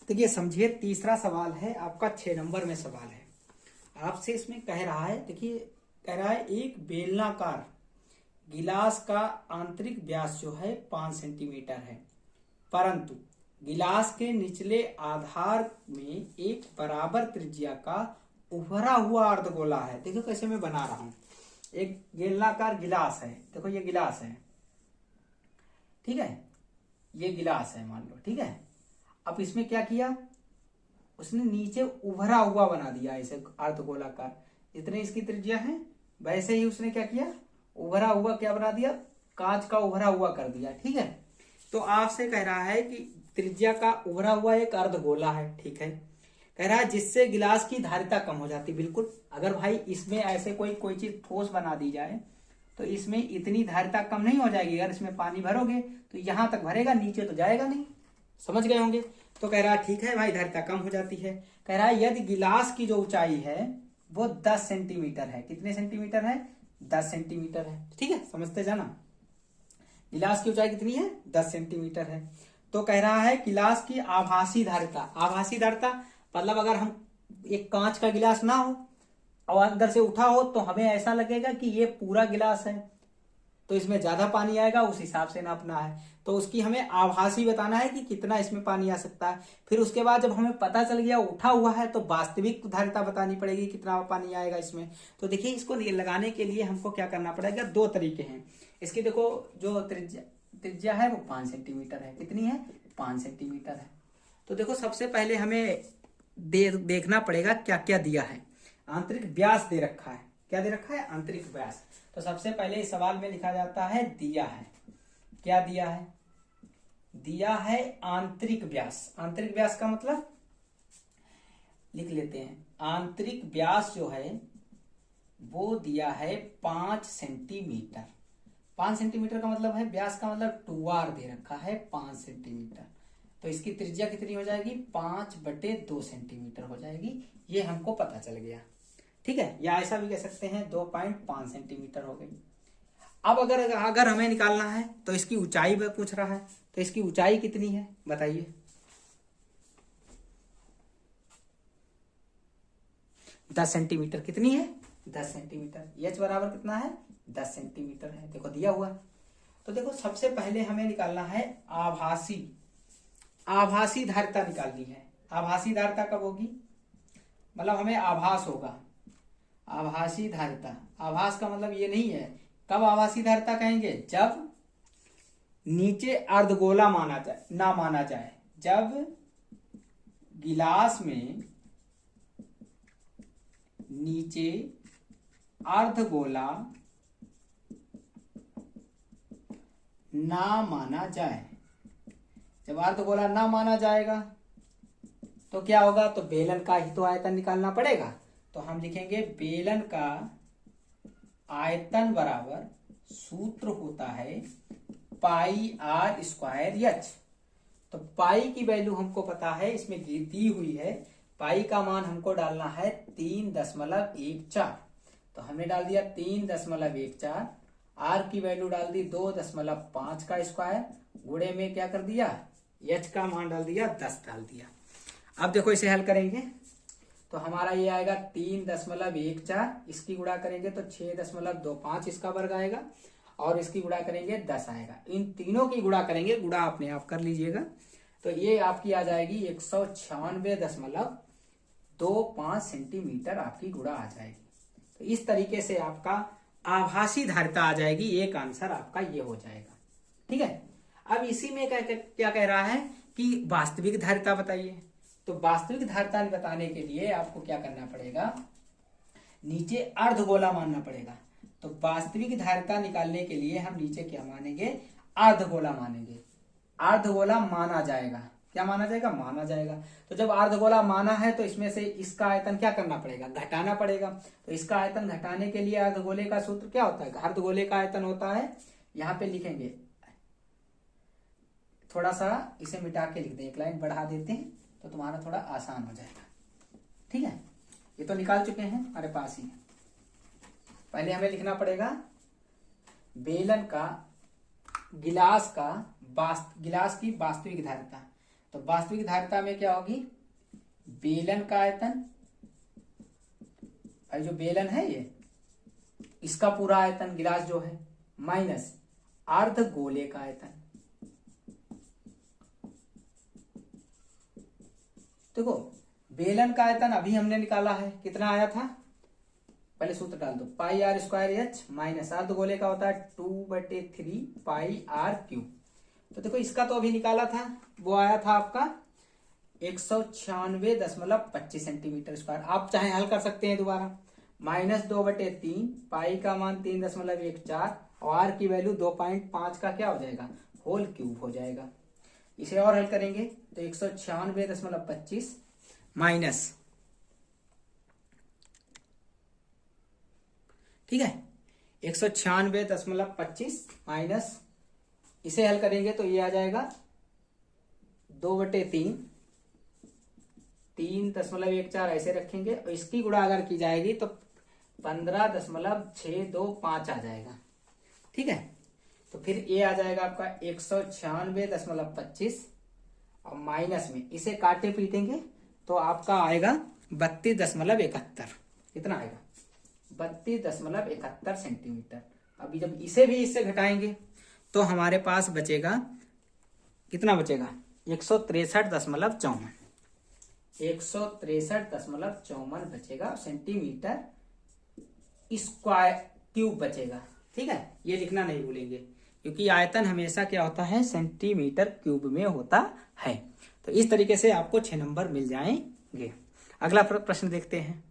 देखिए समझिए, तीसरा सवाल है आपका 6 नंबर में सवाल है आपसे। इसमें कह रहा है, देखिए कह रहा है एक बेलनाकार गिलास का आंतरिक व्यास जो है 5 सेंटीमीटर है, परंतु गिलास के निचले आधार में एक बराबर त्रिज्या का उभरा हुआ अर्धगोला है। देखो कैसे मैं बना रहा हूं। एक बेलनाकार गिलास है, देखो ये गिलास है, ठीक है, ये गिलास है मान लो, ठीक है। अब इसमें क्या किया, उसने नीचे उभरा हुआ बना दिया ऐसे अर्धगोलाकार, जितने इसकी त्रिज्या है वैसे ही उसने क्या किया, उभरा हुआ क्या बना दिया, कांच का उभरा हुआ कर दिया, ठीक है। तो आपसे कह रहा है कि त्रिज्या का उभरा हुआ एक अर्धगोला है, ठीक है। कह रहा है जिससे गिलास की धारिता कम हो जाती। बिल्कुल, अगर भाई इसमें ऐसे कोई चीज ठोस बना दी जाए तो इसमें इतनी धारिता कम नहीं हो जाएगी। अगर इसमें पानी भरोगे तो यहां तक भरेगा, नीचे तो जाएगा नहीं, समझ गए होंगे। तो कह रहा है ठीक है भाई, धारिता कम हो जाती है। कह रहा है यदि गिलास की जो ऊंचाई है वो 10 सेंटीमीटर है। कितने सेंटीमीटर है, 10 सेंटीमीटर है, ठीक है, समझते जाना। गिलास की ऊंचाई कितनी है, 10 सेंटीमीटर है। तो कह रहा है गिलास की आभासी धारिता, आभासी धारिता मतलब अगर हम एक कांच का गिलास ना हो और अंदर से उठा हो तो हमें ऐसा लगेगा कि ये पूरा गिलास है, तो इसमें ज्यादा पानी आएगा, उस हिसाब से नापना है। तो उसकी हमें आभासी बताना है कि कितना इसमें पानी आ सकता है। फिर उसके बाद जब हमें पता चल गया उठा हुआ है तो वास्तविक धारिता बतानी पड़ेगी, कितना पानी आएगा इसमें। तो देखिए इसको लगाने के लिए हमको क्या करना पड़ेगा, 2 तरीके हैं इसकी। देखो जो त्रिज्या है वो 5 सेंटीमीटर है। कितनी है, 5 सेंटीमीटर है। तो देखो सबसे पहले हमें देखना पड़ेगा क्या क्या दिया है। आंतरिक व्यास दे रखा है, क्या दे रखा है, आंतरिक व्यास। तो सबसे पहले इस सवाल में लिखा जाता है दिया है, क्या दिया है, दिया है आंतरिक व्यास। आंतरिक व्यास का मतलब लिख लेते हैं, आंतरिक व्यास जो है वो दिया है 5 सेंटीमीटर। 5 सेंटीमीटर का मतलब है, व्यास का मतलब 2r दे रखा है 5 सेंटीमीटर। तो इसकी त्रिज्या कितनी हो जाएगी, 5/2 सेंटीमीटर हो जाएगी। ये हमको पता चल गया, ठीक है। या ऐसा भी कह सकते हैं 2.5 सेंटीमीटर हो गई। अब अगर हमें निकालना है तो इसकी ऊंचाई भी पूछ रहा है, तो इसकी ऊंचाई कितनी है बताइए। दस सेंटीमीटर, कितनी है, 10 सेंटीमीटर। एच बराबर कितना है, 10 सेंटीमीटर है, देखो दिया हुआ। तो देखो सबसे पहले हमें निकालना है आभासी धारिता निकालनी है। आभासी धारिता कब होगी, मतलब हमें आभास होगा, आभासी धारिता। आभास का मतलब ये नहीं है, कब आभासी धारिता कहेंगे, जब नीचे अर्धगोला ना माना जाए, जब गिलास में नीचे अर्धगोला ना माना जाए। जब अर्धगोला ना माना जाएगा तो क्या होगा, तो बेलन का ही तो आयतन निकालना पड़ेगा। तो हम लिखेंगे बेलन का आयतन बराबर सूत्र होता है πr²h। तो पाई की वैल्यू हमको पता है, इसमें दी हुई है। पाई का मान हमको डालना है 3.14। तो हमने डाल दिया 3.14। आर की वैल्यू डाल दी 2.5 का स्क्वायर, गुणे में क्या कर दिया, एच का मान डाल दिया 10 डाल दिया। अब देखो इसे हल करेंगे तो हमारा ये आएगा 3.14, इसकी गुणा करेंगे तो 6.25 इसका वर्ग आएगा, और इसकी गुणा करेंगे 10 आएगा। इन तीनों की गुणा करेंगे, गुणा अपने आप कर लीजिएगा, तो ये आपकी आ जाएगी 196.25 सेंटीमीटर आपकी गुणा आ जाएगी। तो इस तरीके से आपका आभासी धारिता आ जाएगी, एक आंसर आपका ये हो जाएगा, ठीक है। अब इसी में क्या कह रहा है कि वास्तविक धारिता बताइए। तो वास्तविक धारिता बताने के लिए आपको क्या करना पड़ेगा, नीचे अर्धगोला मानना पड़ेगा। तो वास्तविक धारिता निकालने के लिए हम नीचे क्या मानेंगे, अर्धगोला मानेंगे। अर्धगोला माना जाएगा, क्या माना जाएगा, माना जाएगा। तो जब अर्धगोला माना है तो इसमें से इसका आयतन क्या करना पड़ेगा, घटाना पड़ेगा। तो इसका आयतन घटाने के लिए अर्धगोले का सूत्र क्या होता है, अर्धगोले का आयतन होता है, यहां पे लिखेंगे, थोड़ा सा इसे मिटा के लिख दें, एक लाइन बढ़ा देते हैं तो तुम्हारा थोड़ा आसान हो जाएगा, ठीक है। ये तो निकाल चुके हैं हमारे पास ही। पहले हमें लिखना पड़ेगा बेलन का गिलास की वास्तविक धारिता। तो वास्तविक धारिता में क्या होगी, बेलन का आयतन, और जो बेलन है ये इसका पूरा आयतन गिलास जो है, माइनस अर्ध गोले का आयतन। देखो बेलन का आयतन अभी हमने निकाला है, कितना आया था, पहले सूत्र डाल दो, पाई आर स्क्वायर एच माइनस अर्ध गोले का होता है 2/3 पाई आर क्यूब। तो देखो इसका तो अभी निकाला था, वो आया था आपका 196.25 सेंटीमीटर स्क्वायर। आप चाहे हल कर सकते हैं दोबारा, माइनस 2/3 पाई का मान 3.14 और आर की वैल्यू 2.5 का क्या हो जाएगा, होल क्यूब हो जाएगा। इसे और हल करेंगे तो 196.25 माइनस, ठीक है, 196.25 माइनस, इसे हल करेंगे तो ये आ जाएगा 2/3, 3.14 ऐसे रखेंगे और इसकी गुणा अगर की जाएगी तो 15.625 आ जाएगा। ठीक है, तो फिर ये आ जाएगा आपका 196.25 और माइनस में इसे काटे पीटेंगे तो आपका आएगा 32.71। कितना आएगा, 32.71 सेंटीमीटर। अभी जब इसे भी इससे घटाएंगे तो हमारे पास बचेगा, कितना बचेगा, 163.54, 163.54 बचेगा सेंटीमीटर स्क्वायर क्यूब बचेगा। ठीक है, ये लिखना नहीं भूलेंगे क्योंकि आयतन हमेशा क्या होता है, सेंटीमीटर क्यूब में होता है। तो इस तरीके से आपको 6 नंबर मिल जाएंगे। अगला प्रश्न देखते हैं।